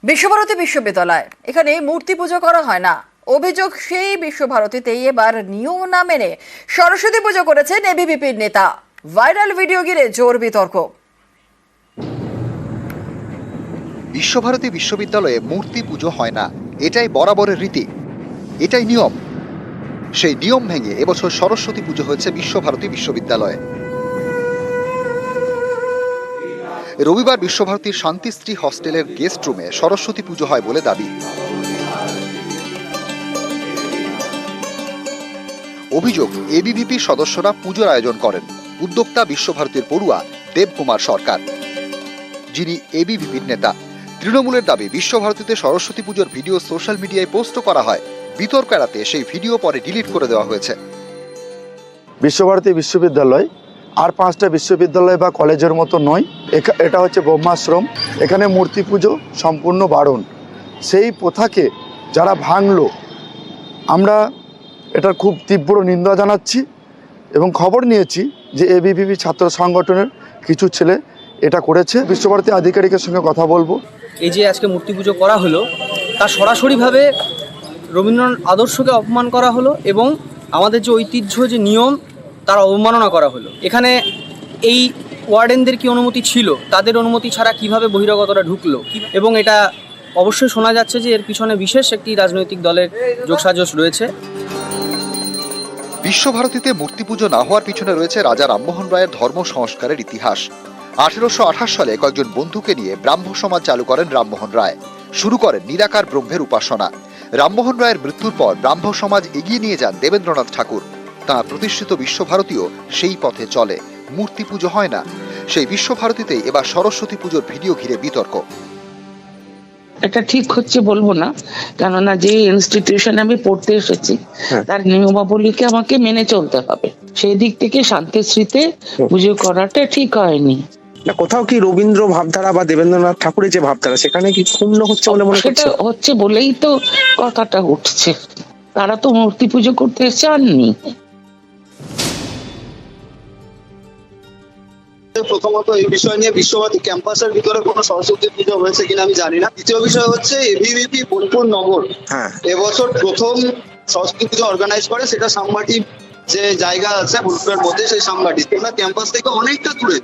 বিশ্বভারতী বিশ্ববিদ্যালয় এখানে মূর্তি পুজো করা হয় না। অভিযোগ সেই বিশ্বভারতীতেই এবার নিয়ম না মেনে সরস্বতী পুজো করেছেন এবিভিপির নেতা। ভাইরাল ভিডিও ঘিরে জোর বিতর্ক। বিশ্বভারতী বিশ্ববিদ্যালয়ে মূর্তি পুজো হয় না, এটাই বরাবরের রীতি, এটাই নিয়ম। সেই নিয়ম ভেঙে এবছর সরস্বতী পুজো হয়েছে বিশ্বভারতী বিশ্ববিদ্যালয়ে। রবিবার বিশ্বভারতীর শান্তিশ্রী হস্টেলের গেস্ট রুমে সরস্বতী পুজো হয় বলে দাবি। অভিযোগ, এবিভিপি সদস্যরা পুজোর আয়োজন করেন। উদ্যোক্তা বিশ্বভারতীর পড়ুয়া দেবকুমার সরকার, যিনি এবিভিপির নেতা। তৃণমূলের দাবি, বিশ্বভারতীতে সরস্বতী পুজোর ভিডিও সোশ্যাল মিডিয়ায় পোস্ট করা হয়। বিতর্ক এড়াতে সেই ভিডিও পরে ডিলিট করে দেওয়া হয়েছে। বিশ্বভারতী বিশ্ববিদ্যালয় আর 5টা বিশ্ববিদ্যালয় বা কলেজের মতো নয়। এটা হচ্ছে ব্রহ্মাশ্রম। এখানে মূর্তি পুজো সম্পূর্ণ বারণ। সেই প্রথাকে যারা ভাঙলো, আমরা এটার খুব তীব্র নিন্দা জানাচ্ছি এবং খবর নিয়েছি যে এবিভিপি ছাত্র সংগঠনের কিছু ছেলে এটা করেছে। বিশ্বভারতী আধিকারিকের সঙ্গে কথা বলবো। এই যে আজকে মূর্তি পুজো করা হলো, তা সরাসরিভাবে রবীন্দ্রনাথ আদর্শকে অপমান করা হলো এবং আমাদের যে ঐতিহ্য, যে নিয়ম, তার অবমাননা করা হলো। এখানে এই ওয়ার্ডেনদের কি অনুমতি ছিল? তাদের অনুমতি ছাড়া কিভাবে বহিরাগতরা ঢুকলো? এবং এটা অবশ্যই শোনা যাচ্ছে যে এর পিছনে বিশেষ একটি রাজনৈতিক দলের যোগসাজশ রয়েছে। বিশ্বভারতীতে মূর্তি পুজো না হওয়ার পিছনে রয়েছে রাজা রামমোহন রায়ের ধর্ম সংস্কারের ইতিহাস। 1828 সালে কয়েকজন বন্ধুকে নিয়ে ব্রাহ্ম সমাজ চালু করেন রামমোহন রায়। শুরু করেন নিরাকার ব্রহ্মের উপাসনা। রামমোহন রায়ের মৃত্যুর পর ব্রাহ্ম সমাজ এগিয়ে নিয়ে যান দেবেন্দ্রনাথ ঠাকুর। তাঁর প্রতিষ্ঠিত বিশ্বভারতীও সেই পথে চলে। মূর্তি পুজো হয় না। সেই বিশ্বভারতীতেই এবার সরস্বতী পুজোর ভিডিও ঘিরে বিতর্ক। এটা ঠিক হচ্ছে বলবো না, কেননা যে ইনস্টিটিউশনে আমি পড়তে এসেছি তার নিয়মাবলীকে আমাকে মেনে চলতে হবে। সেই দিক থেকে শান্তিশ্রীতে পুজো করাটা ঠিক হয়নি। কোথাও কি রবীন্দ্র ভাবধারা বা দেবেন্দ্রনাথ ঠাকুরের যে ভাবধারা, সেখানে কি ক্ষুণ্ণ হচ্ছে বলে মনে সেটা হচ্ছে বলেই তো কথাটা উঠছে। তারা তো মূর্তি পুজো করতে চাননি। প্রথমত এই বিষয় নিয়ে বিশ্বভারতী ক্যাম্পাসের ভিতরে কোনো সরস্বতী পুজো হয়েছে কিনা আমি জানি না। দ্বিতীয় বিষয় হচ্ছে এবিভিপি বোলপুর নগর এবছর প্রথম সরস্বতী পুজো অর্গানাইজ করে। সেটা সামবাটি যে জায়গা আছে বোলপুরের মধ্যে, সেই সামবাটি তোমরা ক্যাম্পাস থেকে অনেকটা দূরে।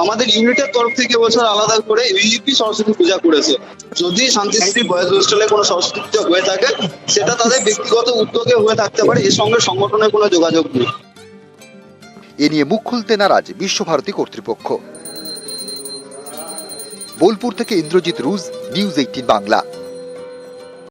আমাদের ইউনিটের তরফ থেকে এবছর আলাদা করে এবিভিপি সরস্বতী পূজা করেছে। যদি শান্তিশ্রী বয়েজ হোস্টেলে কোনো সরস্বতী পুজো হয়ে থাকে, সেটা তাদের ব্যক্তিগত উদ্যোগে হয়ে থাকতে পারে, এর সঙ্গে সংগঠনের কোনো যোগাযোগ নেই। এ নিয়ে মুখ খুলতে নারাজ বিশ্বভারতী কর্তৃপক্ষ। বোলপুর থেকে ইন্দ্রজিৎ রুজ, নিউজ 18 বাংলা।